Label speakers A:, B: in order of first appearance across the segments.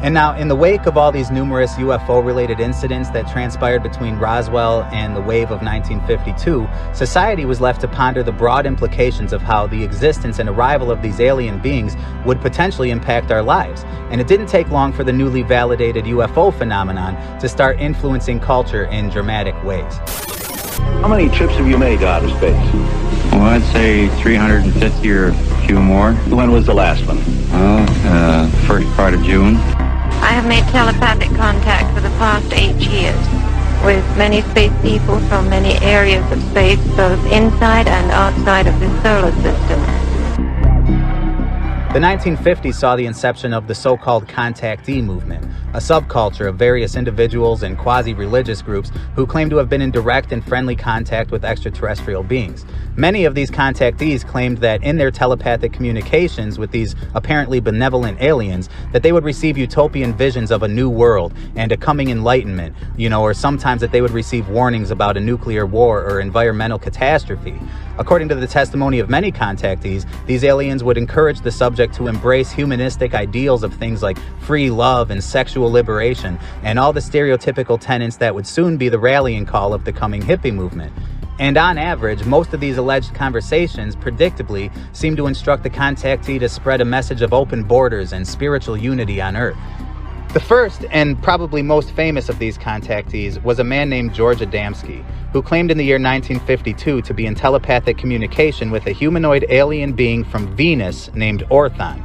A: And now, in the wake of all these numerous UFO-related incidents that transpired between Roswell and the wave of 1952, society was left to ponder the broad implications of how the existence and arrival of these alien beings would potentially impact our lives. And it didn't take long for the newly validated UFO phenomenon to start influencing culture in dramatic ways.
B: How many trips have you made to outer space?
C: Well, I'd say 350 or a few more.
B: When was the last one?
C: Well, first part of June.
D: I have made telepathic contact for the past 8 years with many space people from many areas of space, both inside and outside of the solar system.
A: The 1950s saw the inception of the so-called Contactee movement, a subculture of various individuals and quasi-religious groups who claim to have been in direct and friendly contact with extraterrestrial beings. Many of these contactees claimed that in their telepathic communications with these apparently benevolent aliens, that they would receive utopian visions of a new world and a coming enlightenment, or sometimes that they would receive warnings about a nuclear war or environmental catastrophe. According to the testimony of many contactees, these aliens would encourage the subject to embrace humanistic ideals of things like free love and sexual liberation, and all the stereotypical tenets that would soon be the rallying call of the coming hippie movement. And on average, most of these alleged conversations, predictably, seem to instruct the contactee to spread a message of open borders and spiritual unity on Earth. The first and probably most famous of these contactees was a man named George Adamski, who claimed in the year 1952 to be in telepathic communication with a humanoid alien being from Venus named Orthon.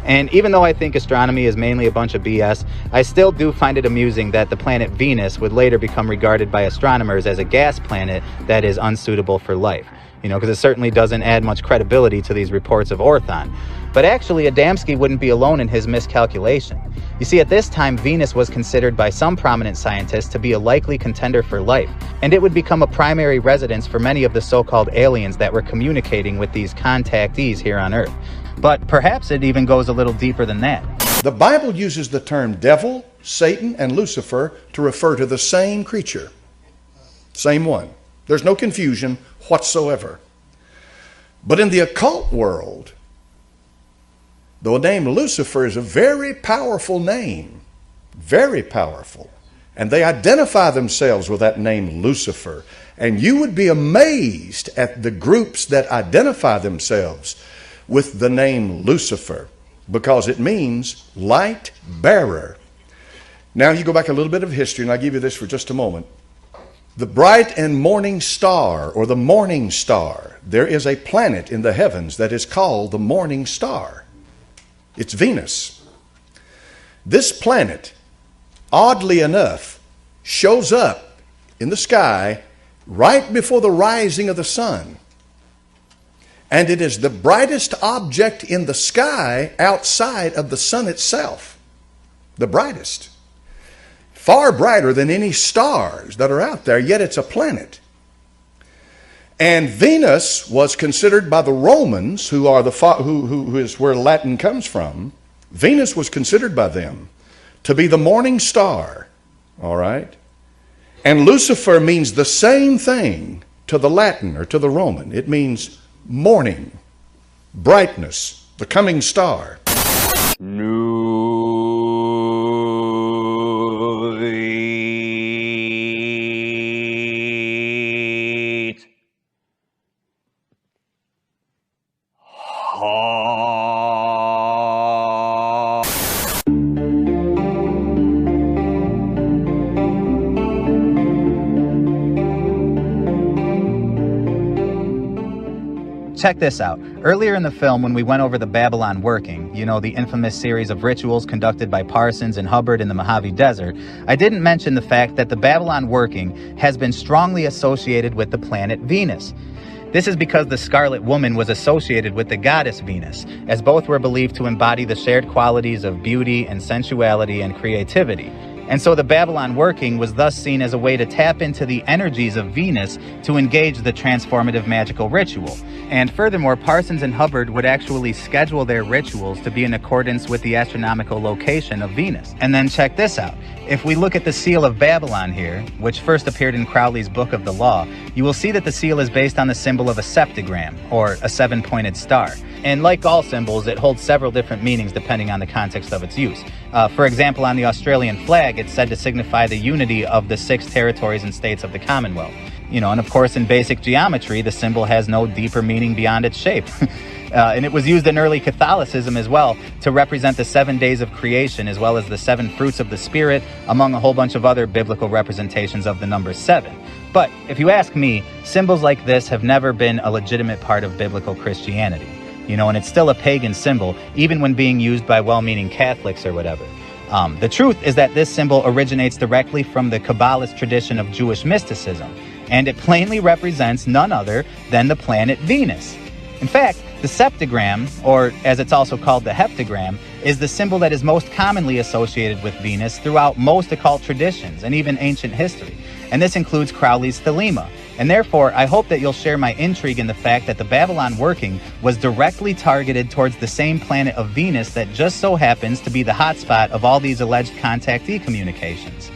A: And even though I think astronomy is mainly a bunch of BS, I still do find it amusing that the planet Venus would later become regarded by astronomers as a gas planet that is unsuitable for life. Because it certainly doesn't add much credibility to these reports of Orthon. But actually, Adamski wouldn't be alone in his miscalculation. You see, at this time, Venus was considered by some prominent scientists to be a likely contender for life, and it would become a primary residence for many of the so-called aliens that were communicating with these contactees here on Earth. But perhaps it even goes a little deeper than that.
E: The Bible uses the term devil, Satan, and Lucifer to refer to the same creature. Same one. There's no confusion whatsoever. But in the occult world, the name Lucifer is a very powerful name. Very powerful. And they identify themselves with that name Lucifer. And you would be amazed at the groups that identify themselves with the name Lucifer, because it means light bearer. Now you go back a little bit of history, and I'll give you this for just a moment. The bright and morning star, or the morning star, there is a planet in the heavens that is called the morning star. It's Venus. This planet, oddly enough, shows up in the sky right before the rising of the sun. And it is the brightest object in the sky outside of the sun itself. The brightest. Far brighter than any stars that are out there, yet it's a planet. And Venus was considered by the Romans, who is where Latin comes from. Venus was considered by them to be the morning star. All right? And Lucifer means the same thing to the Latin or to the Roman. It means morning, brightness, the coming star.
A: Check this out. Earlier in the film, when we went over the Babylon working, the infamous series of rituals conducted by Parsons and Hubbard in the Mojave Desert, I didn't mention the fact that the Babylon working has been strongly associated with the planet Venus. This is because the Scarlet Woman was associated with the goddess Venus, as both were believed to embody the shared qualities of beauty and sensuality and creativity. And so the Babylon working was thus seen as a way to tap into the energies of Venus to engage the transformative magical ritual. And furthermore, Parsons and Hubbard would actually schedule their rituals to be in accordance with the astronomical location of Venus. And then check this out. If we look at the seal of Babylon here, which first appeared in Crowley's Book of the Law, you will see that the seal is based on the symbol of a septagram, or a seven-pointed star. And like all symbols, it holds several different meanings depending on the context of its use. For example, on the Australian flag, it's said to signify the unity of the 6 territories and states of the Commonwealth. And of course, in basic geometry, the symbol has no deeper meaning beyond its shape. And it was used in early Catholicism as well to represent the 7 days of creation, as well as the 7 fruits of the Spirit, among a whole bunch of other biblical representations of the number 7. But if you ask me, symbols like this have never been a legitimate part of biblical Christianity. And it's still a pagan symbol, even when being used by well-meaning Catholics or whatever. The truth is that this symbol originates directly from the Kabbalist tradition of Jewish mysticism, and it plainly represents none other than the planet Venus. In fact, the septagram, or as it's also called the heptagram, is the symbol that is most commonly associated with Venus throughout most occult traditions and even ancient history. And this includes Crowley's Thelema. And therefore, I hope that you'll share my intrigue in the fact that the Babylon working was directly targeted towards the same planet of Venus that just so happens to be the hotspot of all these alleged contactee communications.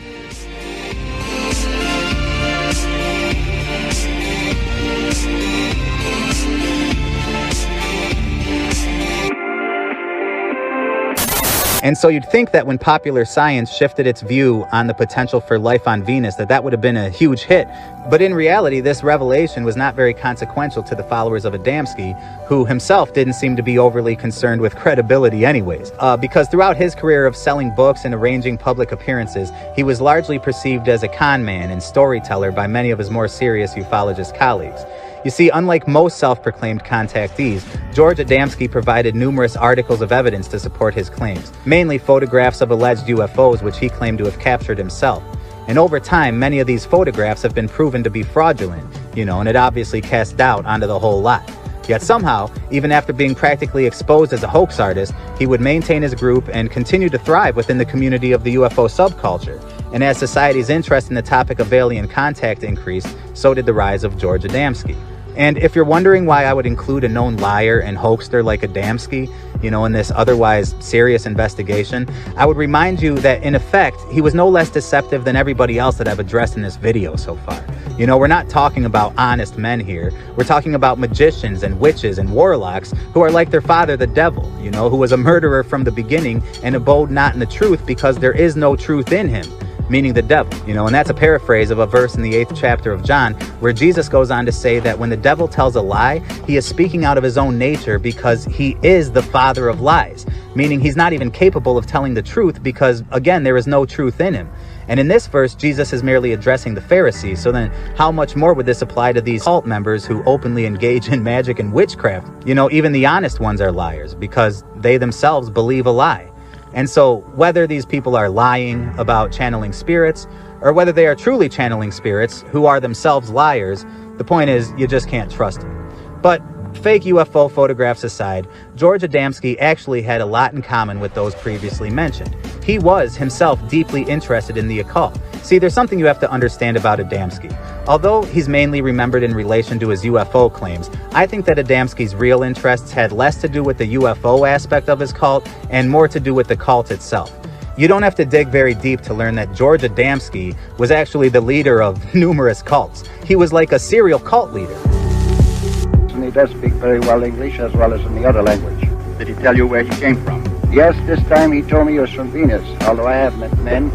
A: And so you'd think that when popular science shifted its view on the potential for life on Venus, that would have been a huge hit. But in reality, this revelation was not very consequential to the followers of Adamski, who himself didn't seem to be overly concerned with credibility anyways. Because throughout his career of selling books and arranging public appearances, he was largely perceived as a con man and storyteller by many of his more serious ufologist colleagues. You see, unlike most self-proclaimed contactees, George Adamski provided numerous articles of evidence to support his claims, mainly photographs of alleged UFOs which he claimed to have captured himself. And over time, many of these photographs have been proven to be fraudulent, and it obviously cast doubt onto the whole lot. Yet somehow, even after being practically exposed as a hoax artist, he would maintain his group and continue to thrive within the community of the UFO subculture. And as society's interest in the topic of alien contact increased, so did the rise of George Adamski. And if you're wondering why I would include a known liar and hoaxer like Adamski, in this otherwise serious investigation, I would remind you that in effect, he was no less deceptive than everybody else that I've addressed in this video so far. We're not talking about honest men here. We're talking about magicians and witches and warlocks who are like their father, the devil, who was a murderer from the beginning and abode not in the truth because there is no truth in him. Meaning the devil, and that's a paraphrase of a verse in the 8th chapter of John, where Jesus goes on to say that when the devil tells a lie, he is speaking out of his own nature because he is the father of lies, meaning he's not even capable of telling the truth because, again, there is no truth in him. And in this verse, Jesus is merely addressing the Pharisees, so then how much more would this apply to these cult members who openly engage in magic and witchcraft? Even the honest ones are liars because they themselves believe a lie. And so whether these people are lying about channeling spirits or whether they are truly channeling spirits who are themselves liars, the point is you just can't trust them. But fake UFO photographs aside, George Adamski actually had a lot in common with those previously mentioned. He was himself deeply interested in the occult. See, there's something you have to understand about Adamski. Although he's mainly remembered in relation to his UFO claims, I think that Adamski's real interests had less to do with the UFO aspect of his cult and more to do with the cult itself. You don't have to dig very deep to learn that George Adamski was actually the leader of numerous cults. He was like a serial cult leader.
F: And he does speak very well English as well as in the other language.
C: Did he tell you where he came from?
F: Yes, this time he told me he was from Venus, although I have met men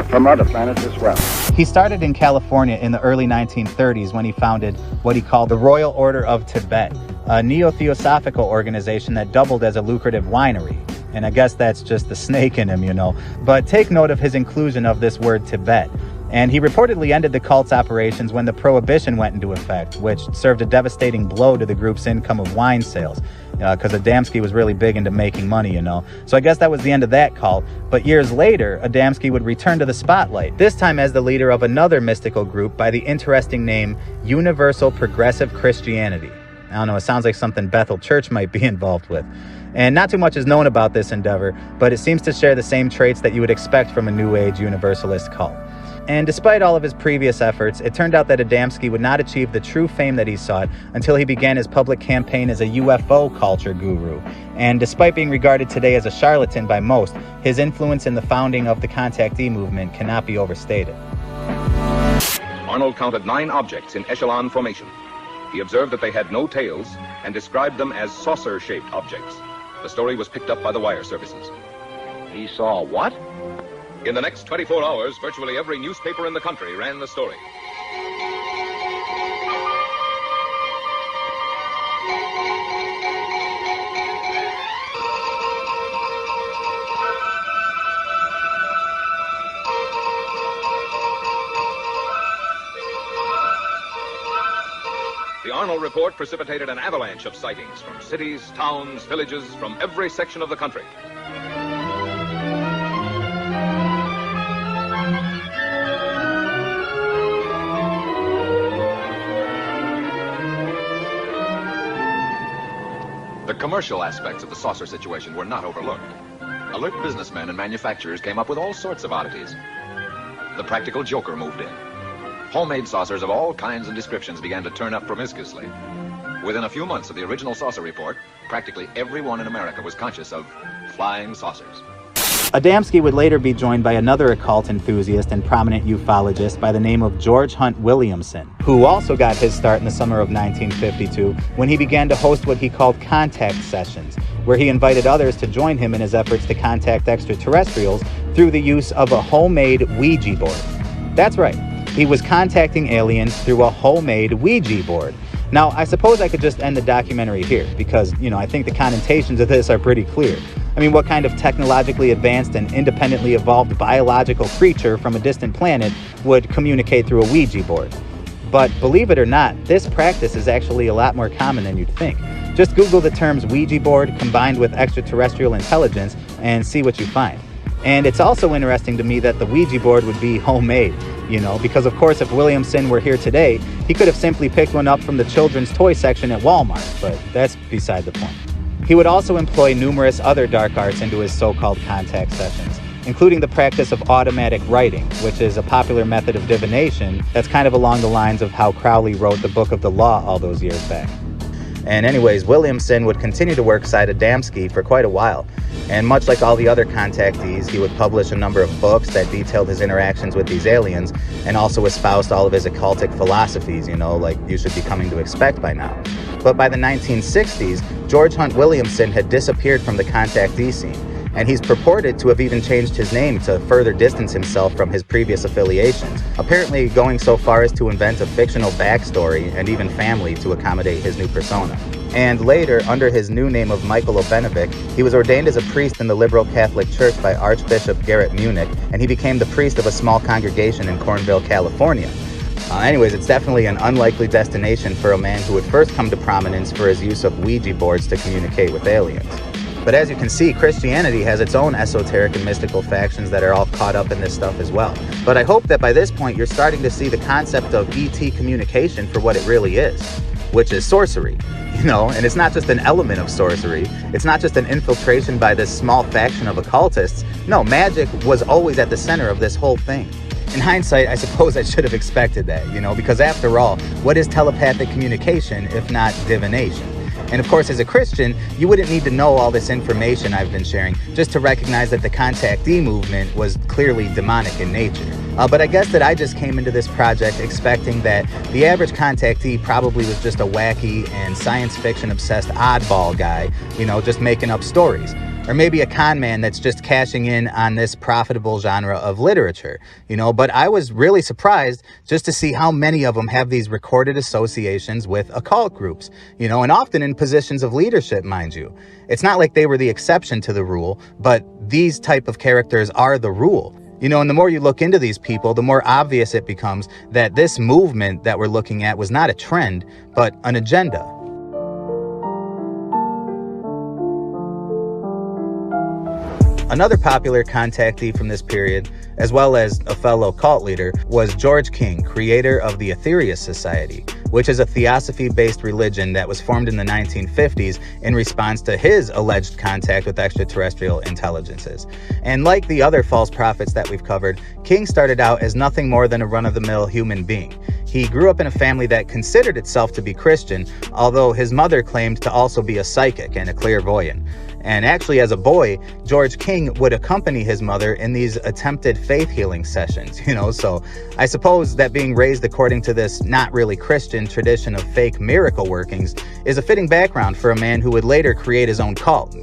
F: from other planets as well.
A: He started in California in the early 1930s when he founded what he called the Royal Order of Tibet, a neo-theosophical organization that doubled as a lucrative winery. And I guess that's just the snake in him, But take note of his inclusion of this word Tibet. And he reportedly ended the cult's operations when the prohibition went into effect, which served a devastating blow to the group's income of wine sales. Because Adamski was really big into making money, So I guess that was the end of that cult. But years later, Adamski would return to the spotlight, this time as the leader of another mystical group by the interesting name Universal Progressive Christianity. I don't know, it sounds like something Bethel Church might be involved with. And not too much is known about this endeavor, but it seems to share the same traits that you would expect from a New Age Universalist cult. And despite all of his previous efforts, it turned out that Adamski would not achieve the true fame that he sought until he began his public campaign as a UFO culture guru. And despite being regarded today as a charlatan by most, his influence in the founding of the Contactee movement cannot be overstated.
G: Arnold counted 9 objects in echelon formation. He observed that they had no tails and described them as saucer-shaped objects. The story was picked up by the wire services.
B: He saw what?
G: In the next 24 hours, virtually every newspaper in the country ran the story. The Arnold report precipitated an avalanche of sightings from cities, towns, villages, from every section of the country. The commercial aspects of the saucer situation were not overlooked. Alert businessmen and manufacturers came up with all sorts of oddities. The practical joker moved in. Homemade saucers of all kinds and descriptions began to turn up promiscuously. Within a few months of the original saucer report, practically everyone in America was conscious of flying saucers.
A: Adamski would later be joined by another occult enthusiast and prominent ufologist by the name of George Hunt Williamson, who also got his start in the summer of 1952 when he began to host what he called contact sessions, where he invited others to join him in his efforts to contact extraterrestrials through the use of a homemade Ouija board. That's right, he was contacting aliens through a homemade Ouija board. Now, I suppose I could just end the documentary here because, I think the connotations of this are pretty clear. I mean, what kind of technologically advanced and independently evolved biological creature from a distant planet would communicate through a Ouija board? But believe it or not, this practice is actually a lot more common than you'd think. Just Google the terms Ouija board combined with extraterrestrial intelligence and see what you find. And it's also interesting to me that the Ouija board would be homemade, because of course if Williamson were here today, he could have simply picked one up from the children's toy section at Walmart, but that's beside the point. He would also employ numerous other dark arts into his so-called contact sessions, including the practice of automatic writing, which is a popular method of divination that's kind of along the lines of how Crowley wrote the Book of the Law all those years back. And anyways, Williamson would continue to work side Adamski for quite a while. And much like all the other contactees, he would publish a number of books that detailed his interactions with these aliens and also espoused all of his occultic philosophies, like you should be coming to expect by now. But by the 1960s, George Hunt Williamson had disappeared from the contactee scene, and he's purported to have even changed his name to further distance himself from his previous affiliations, apparently going so far as to invent a fictional backstory and even family to accommodate his new persona. And later, under his new name of Michael Obenevich, he was ordained as a priest in the liberal Catholic Church by Archbishop Garrett Munich, and he became the priest of a small congregation in Cornville, California. Anyways, it's definitely an unlikely destination for a man who would first come to prominence for his use of Ouija boards to communicate with aliens. But as you can see, Christianity has its own esoteric and mystical factions that are all caught up in this stuff as well. But I hope that by this point you're starting to see the concept of ET communication for what it really is, which is sorcery. And it's not just an element of sorcery. It's not just an infiltration by this small faction of occultists. No, magic was always at the center of this whole thing. In hindsight, I suppose I should have expected that, because after all, what is telepathic communication if not divination? And of course, as a Christian, you wouldn't need to know all this information I've been sharing just to recognize that the contactee movement was clearly demonic in nature. But I guess that I just came into this project expecting that the average contactee probably was just a wacky and science fiction obsessed oddball guy, just making up stories. Or maybe a con man that's just cashing in on this profitable genre of literature, but I was really surprised just to see how many of them have these recorded associations with occult groups, and often in positions of leadership, mind you. It's not like they were the exception to the rule, but these type of characters are the rule. And the more you look into these people, the more obvious it becomes that this movement that we're looking at was not a trend, but an agenda. Another popular contactee from this period, as well as a fellow cult leader, was George King, creator of the Aetherius Society, which is a theosophy-based religion that was formed in the 1950s in response to his alleged contact with extraterrestrial intelligences. And like the other false prophets that we've covered, King started out as nothing more than a run-of-the-mill human being. He grew up in a family that considered itself to be Christian, although his mother claimed to also be a psychic and a clairvoyant. And actually, as a boy, George King would accompany his mother in these attempted faith healing sessions, so I suppose that being raised according to this not really Christian tradition of fake miracle workings is a fitting background for a man who would later create his own cult,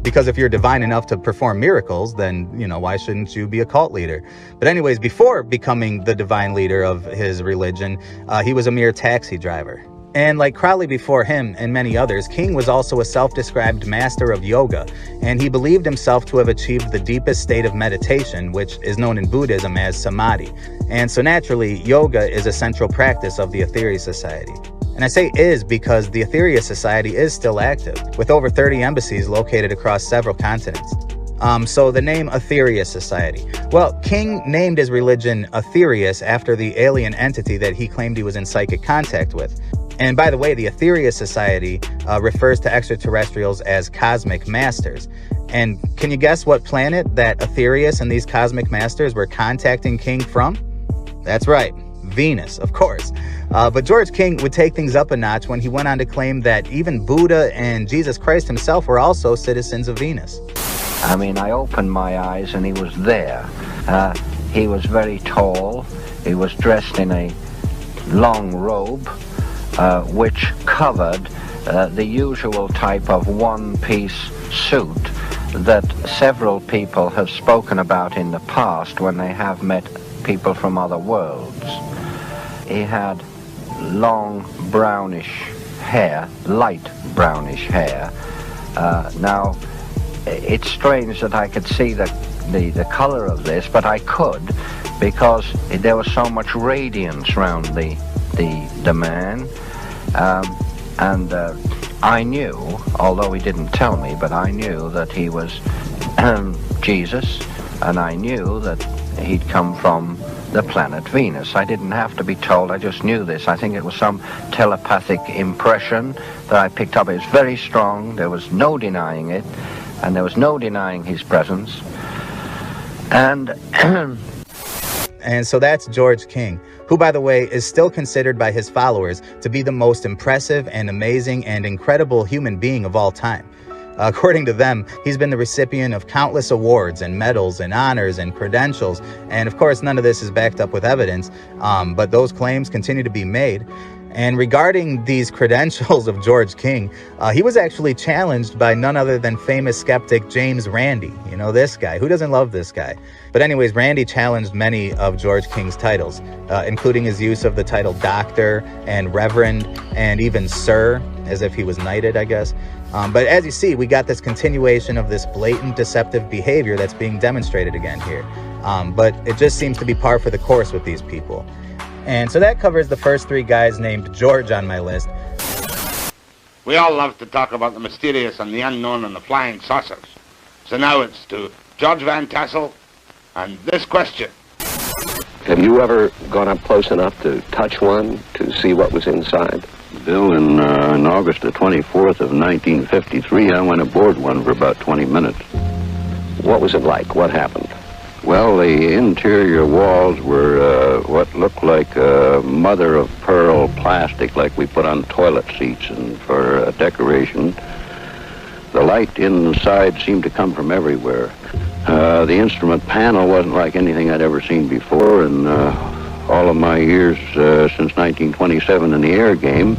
A: because if you're divine enough to perform miracles, then, why shouldn't you be a cult leader? But anyways, before becoming the divine leader of his religion, he was a mere taxi driver. And like Crowley before him and many others, King was also a self-described master of yoga, and he believed himself to have achieved the deepest state of meditation, which is known in Buddhism as samadhi. And so naturally, yoga is a central practice of the Aetherius Society. And I say is because the Aetherius Society is still active, with over 30 embassies located across several continents. So the name Aetherius Society. Well, King named his religion Aetherius after the alien entity that he claimed he was in psychic contact with. And by the way, the Aetherius Society refers to extraterrestrials as cosmic masters. And can you guess what planet that Aetherius and these cosmic masters were contacting King from? That's right, Venus, of course. But George King would take things up a notch when he went on to claim that even Buddha and Jesus Christ himself were also citizens of Venus.
H: I mean, I opened my eyes and he was there. He was very tall. He was dressed in a long robe, which covered the usual type of one-piece suit that several people have spoken about in the past when they have met people from other worlds. He had long brownish hair, light brownish hair. Now, it's strange that I could see the color of this, but I could, because there was so much radiance around the man. And I knew, although he didn't tell me, but I knew that he was Jesus, and I knew that he'd come from the planet Venus. I didn't have to be told, I just knew this. I think it was some telepathic impression that I picked up. It was very strong, there was no denying it, and there was no denying his presence. And
A: so that's George King, who, by the way, is still considered by his followers to be the most impressive and amazing and incredible human being of all time. According to them, he's been the recipient of countless awards and medals and honors and credentials. And of course, none of this is backed up with evidence, but those claims continue to be made. And regarding these credentials of George King, he was actually challenged by none other than famous skeptic James Randi. This guy. Who doesn't love this guy? But anyways, Randi challenged many of George King's titles, including his use of the title Doctor and Reverend and even Sir, as if he was knighted, I guess. But as you see, we got this continuation of this blatant deceptive behavior that's being demonstrated again here. But it just seems to be par for the course with these people. And so that covers the first three guys named George on my list.
I: We all love to talk about the mysterious and the unknown and the flying saucers. So now it's to George Van Tassel and this question.
J: Have you ever gone up close enough to touch one to see what was inside?
B: Bill, in August the 24th of 1953, I went aboard one for about 20 minutes.
J: What was it like? What happened?
B: Well, the interior walls were what looked like mother-of-pearl plastic, like we put on toilet seats and for decoration. The light inside seemed to come from everywhere. The instrument panel wasn't like anything I'd ever seen before, and all of my years since 1927 in the air game.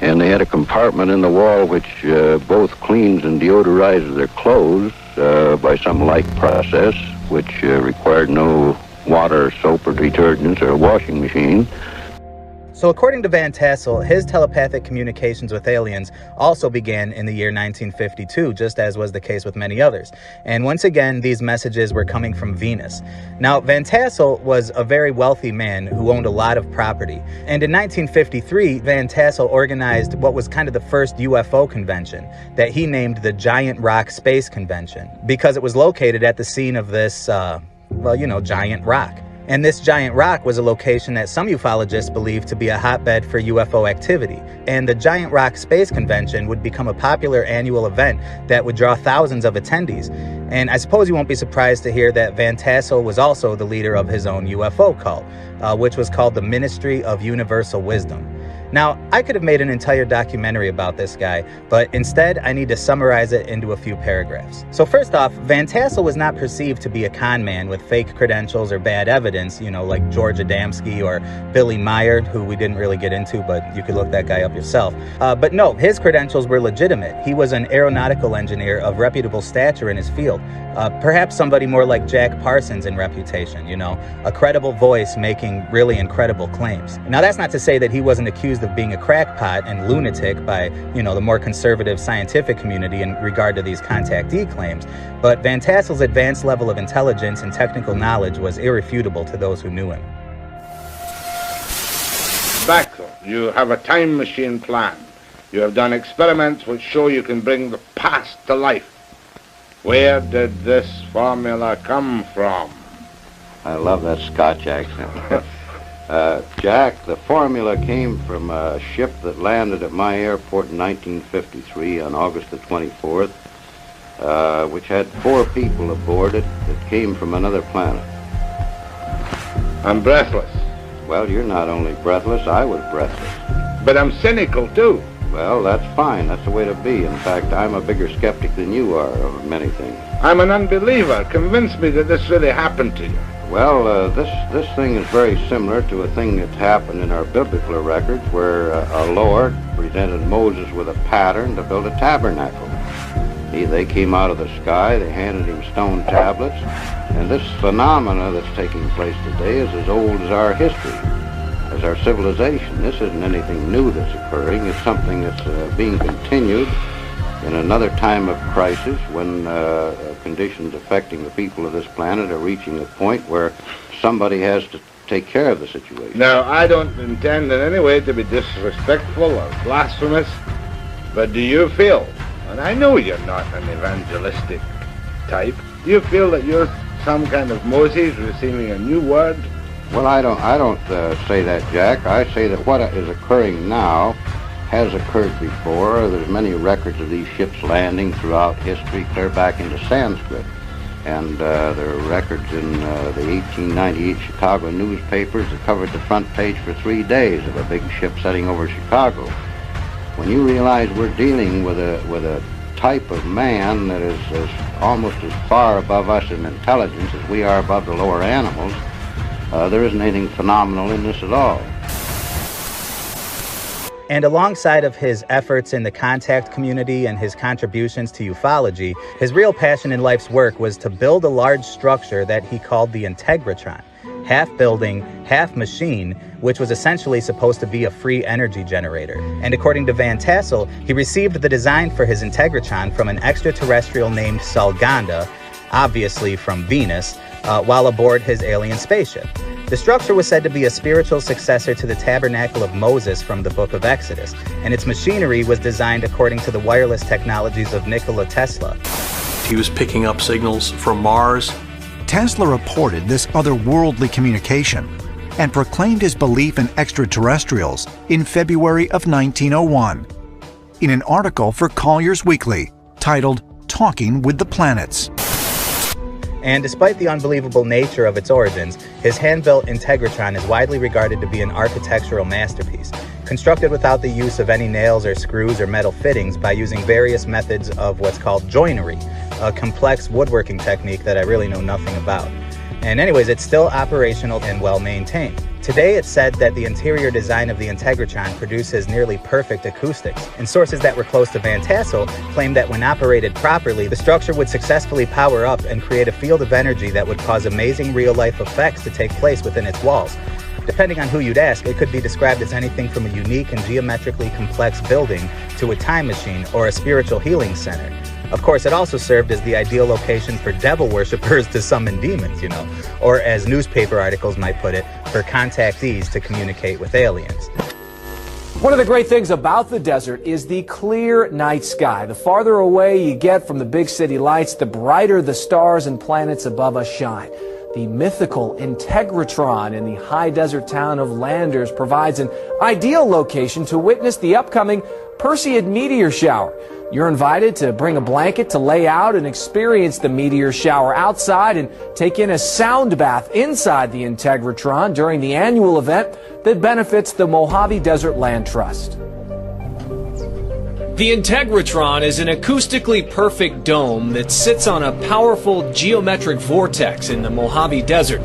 B: And they had a compartment in the wall which both cleans and deodorizes their clothes by some light process, which required no water, soap, or detergents, or a washing machine.
A: So according to Van Tassel, his telepathic communications with aliens also began in the year 1952, just as was the case with many others. And once again, these messages were coming from Venus. Now, Van Tassel was a very wealthy man who owned a lot of property. And in 1953, Van Tassel organized what was kind of the first UFO convention that he named the Giant Rock Space Convention, because it was located at the scene of this, giant rock. And this giant rock was a location that some ufologists believe to be a hotbed for UFO activity. And the Giant Rock Space Convention would become a popular annual event that would draw thousands of attendees. And I suppose you won't be surprised to hear that Van Tassel was also the leader of his own UFO cult, which was called the Ministry of Universal Wisdom. Now, I could have made an entire documentary about this guy, but instead I need to summarize it into a few paragraphs. So first off, Van Tassel was not perceived to be a con man with fake credentials or bad evidence, you know, like George Adamski or Billy Meyer, who we didn't really get into, but you could look that guy up yourself. But no, his credentials were legitimate. He was an aeronautical engineer of reputable stature in his field. Perhaps somebody more like Jack Parsons in reputation, you know, a credible voice making really incredible claims. Now, that's not to say that he wasn't accused of being a crackpot and lunatic by, you know, the more conservative scientific community in regard to these contactee claims, but Van Tassel's advanced level of intelligence and technical knowledge was irrefutable to those who knew him.
I: Back though, you have a time machine plan. You have done experiments which show you can bring the past to life. Where did this formula come from?
B: I love that Scotch accent. Jack, the formula came from a ship that landed at my airport in 1953 on August the 24th, which had 4 people aboard it that came from another planet.
I: I'm breathless.
B: Well, you're not only breathless, I was breathless.
I: But I'm cynical, too.
B: Well, that's fine. That's the way to be. In fact, I'm a bigger skeptic than you are of many things.
I: I'm an unbeliever. Convince me that this really happened to you.
B: Well, this thing is very similar to a thing that's happened in our biblical records where our Lord presented Moses with a pattern to build a tabernacle. They came out of the sky, they handed him stone tablets, and this phenomena that's taking place today is as old as our history, as our civilization. This isn't anything new that's occurring. It's something that's being continued in another time of crisis when conditions affecting the people of this planet are reaching a point where somebody has to take care of the situation.
I: Now, I don't intend in any way to be disrespectful or blasphemous, but do you feel, and I know you're not an evangelistic type, do you feel that you're some kind of Moses receiving a new word?
B: Well, I don't say that, Jack. I say that what is occurring now has occurred before. There's many records of these ships landing throughout history, clear back into Sanskrit. And there are records in the 1898 Chicago newspapers that covered the front page for 3 days of a big ship setting over Chicago. When you realize we're dealing with a type of man that is almost as far above us in intelligence as we are above the lower animals, there isn't anything phenomenal in this at all.
A: And alongside of his efforts in the contact community and his contributions to ufology, his real passion in life's work was to build a large structure that he called the Integratron, half building, half machine, which was essentially supposed to be a free energy generator. And according to Van Tassel, he received the design for his Integratron from an extraterrestrial named Salganda, obviously from Venus, while aboard his alien spaceship. The structure was said to be a spiritual successor to the Tabernacle of Moses from the Book of Exodus, and its machinery was designed according to the wireless technologies of Nikola Tesla.
K: He was picking up signals from Mars.
L: Tesla reported this otherworldly communication and proclaimed his belief in extraterrestrials in February of 1901 in an article for Collier's Weekly titled "Talking with the Planets."
A: And despite the unbelievable nature of its origins, his hand-built Integratron is widely regarded to be an architectural masterpiece, constructed without the use of any nails or screws or metal fittings by using various methods of what's called joinery, a complex woodworking technique that I really know nothing about. And anyways, it's still operational and well-maintained. Today, it's said that the interior design of the Integratron produces nearly perfect acoustics, and sources that were close to Van Tassel claim that when operated properly, the structure would successfully power up and create a field of energy that would cause amazing real-life effects to take place within its walls. Depending on who you'd ask, it could be described as anything from a unique and geometrically complex building to a time machine or a spiritual healing center. Of course, it also served as the ideal location for devil worshippers to summon demons, you know, or as newspaper articles might put it, for contactees to communicate with aliens.
M: One of the great things about the desert is the clear night sky. The farther away you get from the big city lights, the brighter the stars and planets above us shine. The mythical Integratron in the high desert town of Landers provides an ideal location to witness the upcoming Perseid meteor shower. You're invited to bring a blanket to lay out and experience the meteor shower outside and take in a sound bath inside the Integratron during the annual event that benefits the Mojave Desert Land Trust. The Integratron is an acoustically perfect dome that sits on a powerful geometric vortex in the Mojave Desert.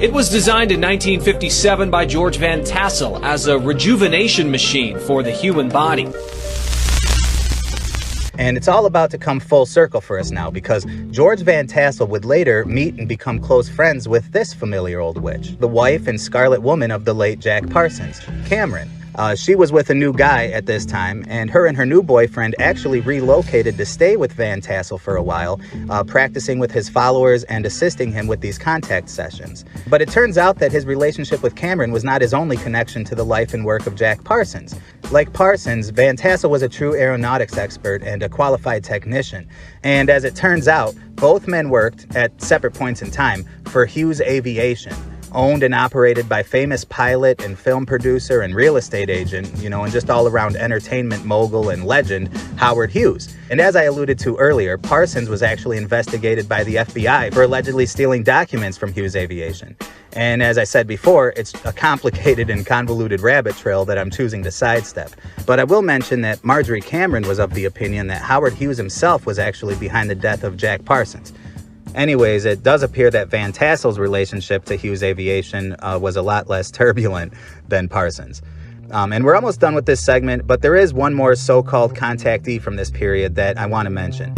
M: It was designed in 1957 by George Van Tassel as a rejuvenation machine for the human body.
A: And it's all about to come full circle for us now, because George Van Tassel would later meet and become close friends with this familiar old witch, the wife and scarlet woman of the late Jack Parsons, Cameron. She was with a new guy at this time, and her new boyfriend actually relocated to stay with Van Tassel for a while, practicing with his followers and assisting him with these contact sessions. But it turns out that his relationship with Cameron was not his only connection to the life and work of Jack Parsons. Like Parsons, Van Tassel was a true aeronautics expert and a qualified technician. And as it turns out, both men worked, at separate points in time, for Hughes Aviation, owned and operated by famous pilot and film producer and real estate agent, and just all-around entertainment mogul and legend, Howard Hughes. And as I alluded to earlier, Parsons was actually investigated by the FBI for allegedly stealing documents from Hughes Aviation. And as I said before, it's a complicated and convoluted rabbit trail that I'm choosing to sidestep. But I will mention that Marjorie Cameron was of the opinion that Howard Hughes himself was actually behind the death of Jack Parsons. Anyways, it does appear that Van Tassel's relationship to Hughes Aviation was a lot less turbulent than Parsons. And we're almost done with this segment, but there is one more so-called contactee from this period that I want to mention.